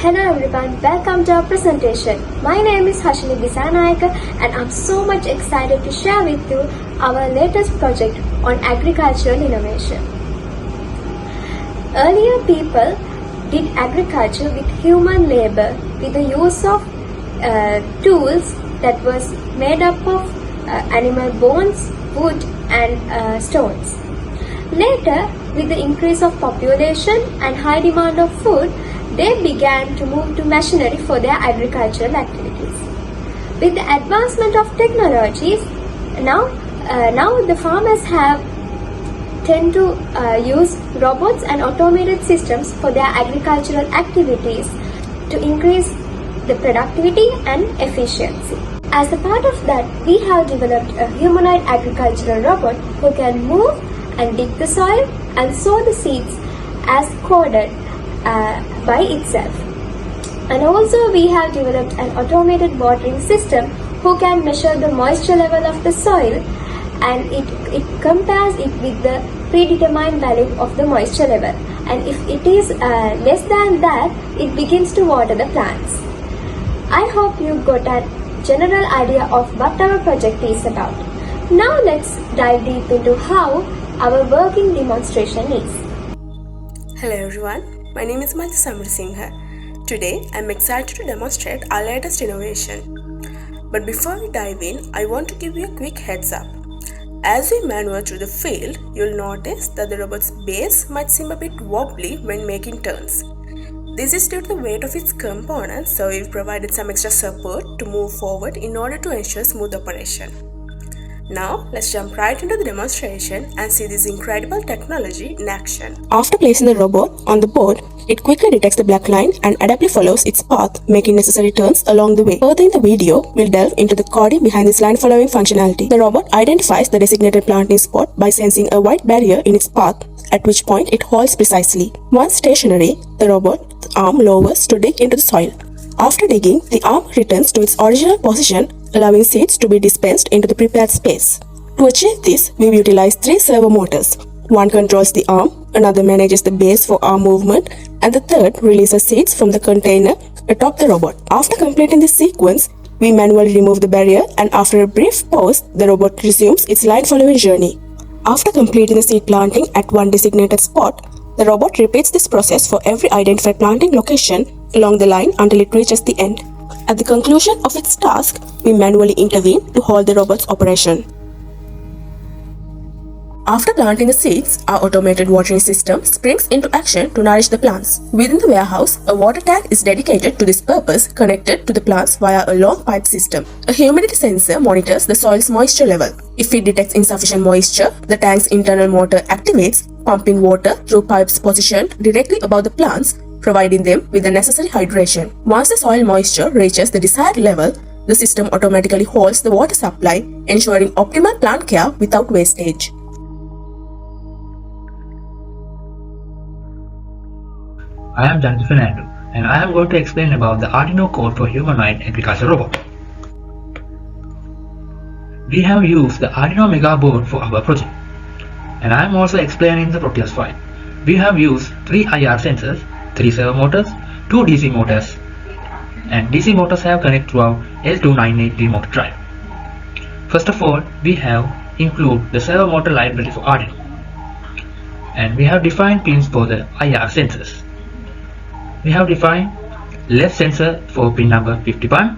Hello everyone, welcome to our presentation. My name is Hashini Bisanayaka and I'm so much excited to share with you our latest project on agricultural innovation. Earlier people did agriculture with human labor with the use of tools that was made up of animal bones, wood and stones. Later, with the increase of population and high demand of food, they began to move to machinery for their agricultural activities. With the advancement of technologies, now the farmers tend to use robots and automated systems for their agricultural activities to increase the productivity and efficiency. As a part of that, we have developed a humanoid agricultural robot who can move and dig the soil and sow the seeds as coded by itself. And also we have developed an automated watering system who can measure the moisture level of the soil and it compares it with the predetermined value of the moisture level, and if it is less than that, it begins to water the plants. I hope you got a general idea of what our project is about. Now let's dive deep into how our working demonstration is. Hello everyone, my name is Malti Singha. Today I'm excited to demonstrate our latest innovation. But before we dive in, I want to give you a quick heads up. As we maneuver through the field, you'll notice that the robot's base might seem a bit wobbly when making turns. This is due to the weight of its components, so we've provided some extra support to move forward in order to ensure smooth operation. Now, let's jump right into the demonstration and see this incredible technology in action. After placing the robot on the board, it quickly detects the black line and adaptively follows its path, making necessary turns along the way. Further in the video, we'll delve into the coding behind this line following functionality. The robot identifies the designated planting spot by sensing a white barrier in its path, at which point it halts precisely. Once stationary, the robot's arm lowers to dig into the soil. After digging, the arm returns to its original position, allowing seeds to be dispensed into the prepared space. To achieve this, we utilize 3 servo motors. One controls the arm, another manages the base for arm movement, and the third releases seeds from the container atop the robot. After completing this sequence, we manually remove the barrier, and after a brief pause, the robot resumes its line-following journey. After completing the seed planting at one designated spot, the robot repeats this process for every identified planting location along the line until it reaches the end. At the conclusion of its task, we manually intervene to halt the robot's operation. After planting the seeds, our automated watering system springs into action to nourish the plants. Within the warehouse, a water tank is dedicated to this purpose, connected to the plants via a long pipe system. A humidity sensor monitors the soil's moisture level. If it detects insufficient moisture, the tank's internal motor activates, pumping water through pipes positioned directly above the plants, providing them with the necessary hydration. Once the soil moisture reaches the desired level, the system automatically halts the water supply, ensuring optimal plant care without wastage. I am Janji Fernando, and I am going to explain about the Arduino code for humanoid agricultural robot. We have used the Arduino Mega board for our project, and I am also explaining the Proteus file. We have used 3 IR sensors, 3 servo motors, 2 DC motors, and DC motors have connected to our L298D motor drive. First of all, we have included the servo motor library for Arduino, and we have defined pins for the IR sensors. We have defined left sensor for pin number 51,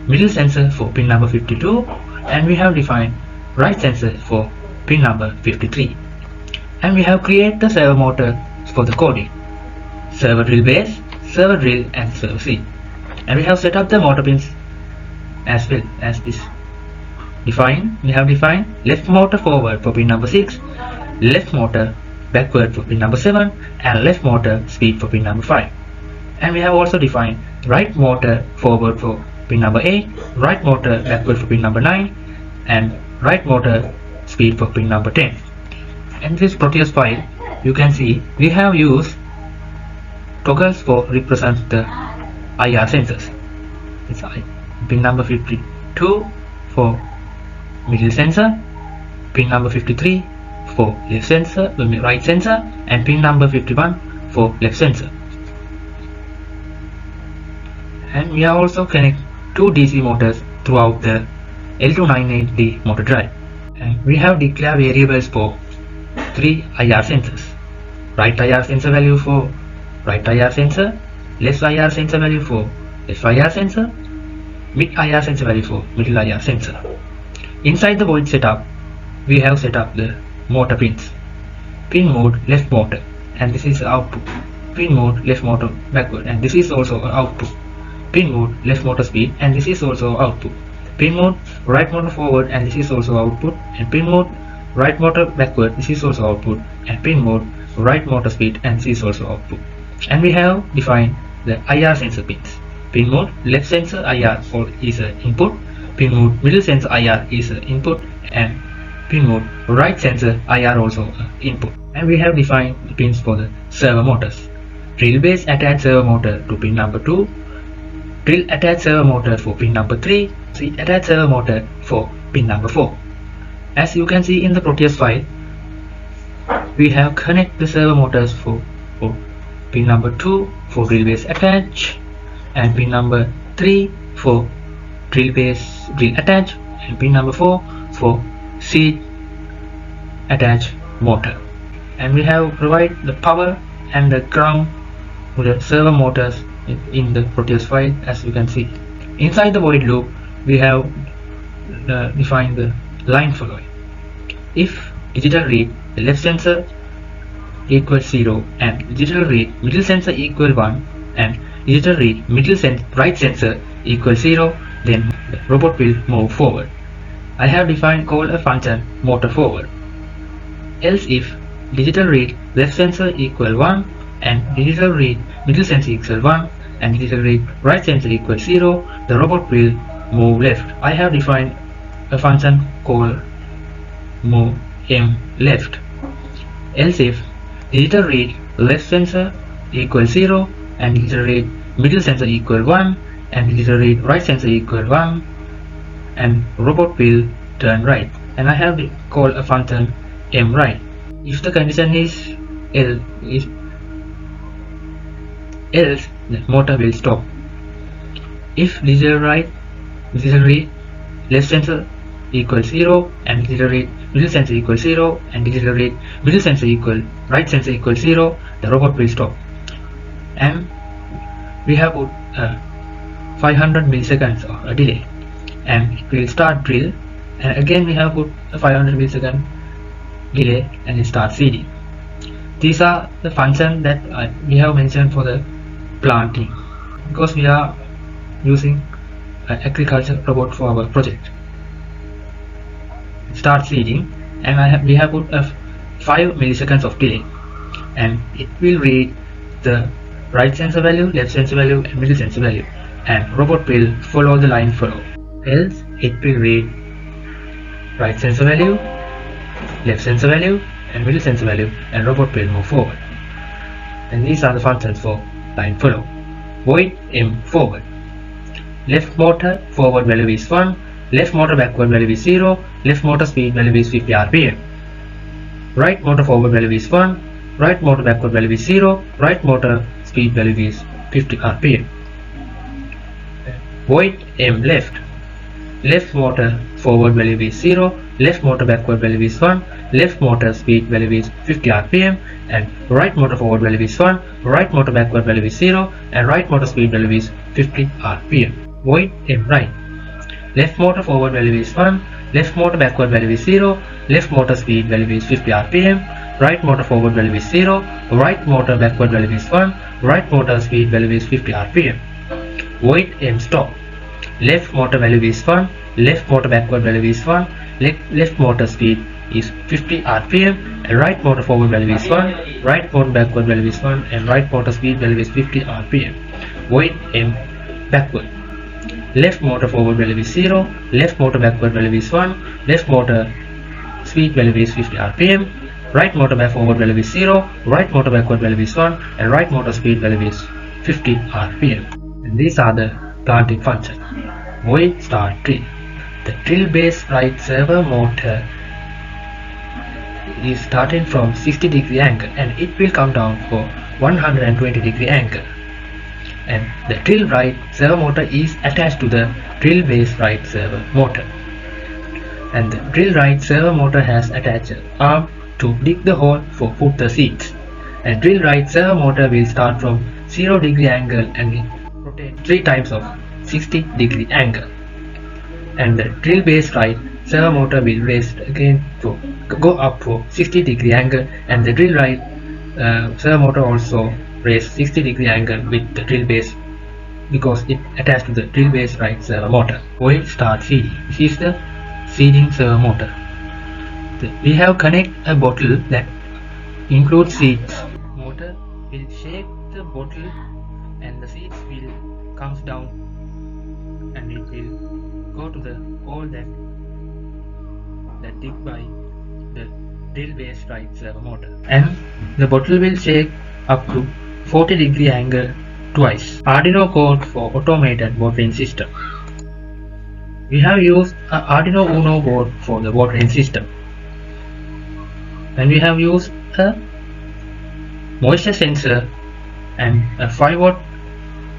middle sensor for pin number 52, and we have defined right sensor for pin number 53. And we have created the servo motor for the coding: servo drill base, servo drill and servo seed. And we have set up the motor pins as well as this. We have defined left motor forward for pin number 6, left motor backward for pin number 7, and left motor speed for pin number 5. And we have also defined right motor forward for pin number 8, right motor backward for pin number 9, and right motor speed for pin number 10. In this Proteus file, you can see we have used toggles for represent the IR sensors. It's pin number 52 for middle sensor, pin number 53 for left sensor, right sensor, and pin number 51 for left sensor. And we have also connect two DC motors throughout the L298D motor drive. And we have declared variables for three IR sensors. Right IR sensor value for right IR sensor, left IR sensor value for left IR sensor, mid IR sensor value for middle IR sensor. Inside the void setup, we have set up the motor pins. Pin mode left motor, and this is output. Pin mode left motor backward, and this is also output. Pin mode left motor speed, and this is also output. Pin mode right motor forward, and this is also output. And pin mode right motor backward, this is also output. And pin mode right motor speed, and this is also output. And we have defined the IR sensor pins. Pin mode left sensor IR is an input. Pin mode middle sensor IR is an input, and pin mode right sensor IR also input. And we have defined the pins for the servo motors. Drill base attached servo motor to pin number 2. Drill attached servo motor for pin number 3. Seat attached servo motor for pin number 4. As you can see in the Proteus file, we have connect the servo motors for pin number 2 for drill base attach, and pin number 3 for drill base drill attach, and pin number 4 for seat attach motor. And we have provided the power and the ground to the servo motors in the Proteus file, as you can see. Inside the void loop, we have defined the line following. If digital read the left sensor equals 0 and digital read middle sensor equal 1 and digital read right sensor equals 0, then the robot will move forward. I have called a function motor forward. Else if digital read left sensor equal 1 and digital read middle sensor equal 1 and digital read right sensor equals 0, the robot will move left. I have defined a function called move left. Else if digital read left sensor equals 0 and digital read middle sensor equal 1 and digital read right sensor equal 1, and robot will turn right. And I have called a function right. If the condition is else, the motor will stop. If digital read left sensor equals 0 and digital read middle sensor equals 0 and digital read middle sensor equal right sensor equals 0, the robot will stop. And we have put 500 milliseconds of a delay, and it will start drill, and again we have put a 500 millisecond delay and it starts seeding. These are the functions that we have mentioned for the planting, because we are using an agricultural robot for our project. Start seeding, and we have put a 5 milliseconds of delay, and it will read the right sensor value, left sensor value, and middle sensor value, and robot will follow the line follow. Else it will read right sensor value, left sensor value, and middle sensor value, and robot will move forward. And these are the functions for line follow. Void forward. Left motor forward value is 1, left motor backward value is 0, left motor speed value is 50 rpm. Right motor forward value is 1, right motor backward value is 0, right motor speed value is 50 rpm. Void left. Left motor forward value is 0, left motor backward value is 1, left motor speed value is 50 rpm, and right motor forward value is 1, right motor backward value is 0, and right motor speed value is 50 rpm. Void right. Left motor forward value is 1, left motor backward value is 0, left motor speed value is 50 rpm, right motor forward value is 0, right motor backward value is 1, right motor speed value is 50 rpm. Void stop. Left motor value is 1, left motor backward value is 1, left motor speed is 50 rpm, and right motor forward value is 1, right motor backward value is 1, and right motor speed value is 50 rpm. Void backward. Left motor forward value is 0, left motor backward value is 1, left motor speed value is 50 rpm, right motor forward value is 0, right motor backward value is 1, and right motor speed value is 50 rpm. And these are the planting functions. Void start drill. The drill base right servo motor is starting from 60 degree angle, and it will come down for 120 degree angle. and the drill right servo motor is attached to the drill base right servo motor. And the drill right servo motor has attached an arm to dig the hole for put the seeds. And drill right servo motor will start from 0 degree angle and will rotate 3 times of 60 degree angle. And the drill base right servo motor will raise again to go up for 60 degree angle, and the drill right servo motor also raise 60 degree angle with the drill base because it attached to the drill base right servo motor. Void start seeding. This is the seeding servo motor. We have connect a bottle that includes seeds. Motor will shake the bottle and the seeds will comes down and it will go to the hole that dig by the drill base right servo motor, and the bottle will shake up to 40 degree angle twice. Arduino code for automated watering system. We have used an Arduino Uno board for the watering system, and we have used a moisture sensor and a 5-watt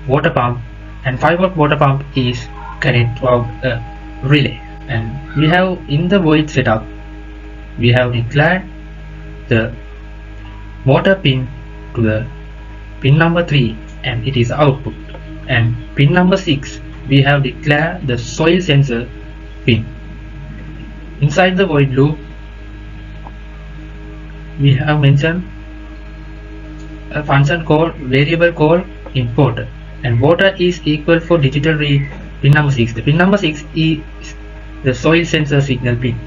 water pump, and 5-watt water pump is connected throughout a relay. And we have in the void setup, we have declared the motor pin to the pin number 3 and it is output, and pin number 6 we have declared the soil sensor pin. Inside the void loop we have mentioned a function called variable called importer, and water is equal for digital read pin number 6. The pin number 6 is the soil sensor signal pin.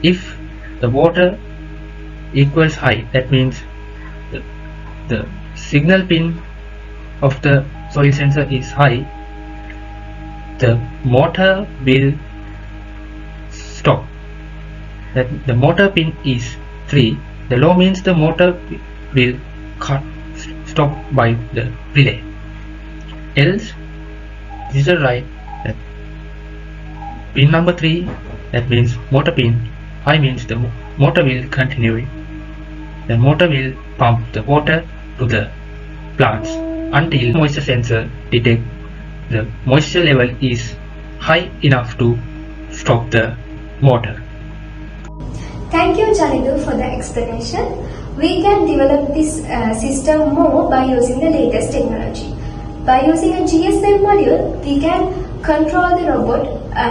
If the water equals high, that means the signal pin of the soil sensor is high, the motor will stop. That the motor pin is 3. The low means the motor will stop by the relay. Else digital right, that pin number 3, that means motor pin. High means the motor will continue. The motor will pump the water to the plants until moisture sensor detect the moisture level is high enough to stop the motor. Thank you, Jalidu, for the explanation. We can develop this system more by using the latest technology. By using a GSM module, we can control the robot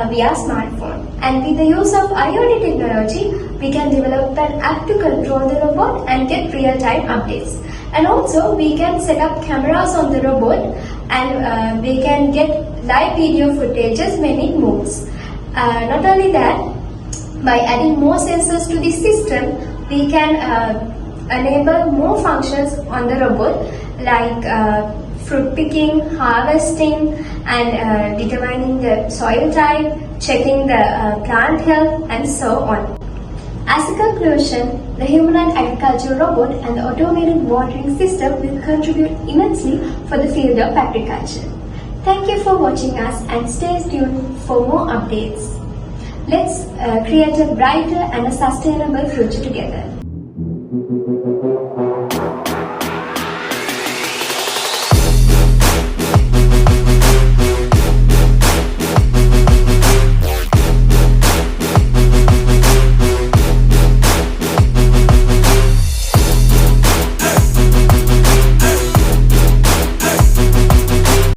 via smartphone. And with the use of IoT technology, we can develop an app to control the robot and get real-time updates. And also, we can set up cameras on the robot and we can get live video footages when it moves. Not only that, by adding more sensors to this system, we can enable more functions on the robot like fruit picking, harvesting, and determining the soil type, checking the plant health, and so on. As a conclusion, the humanoid agricultural robot and the automated watering system will contribute immensely for the field of agriculture. Thank you for watching us and stay tuned for more updates. Let's create a brighter and a sustainable future together.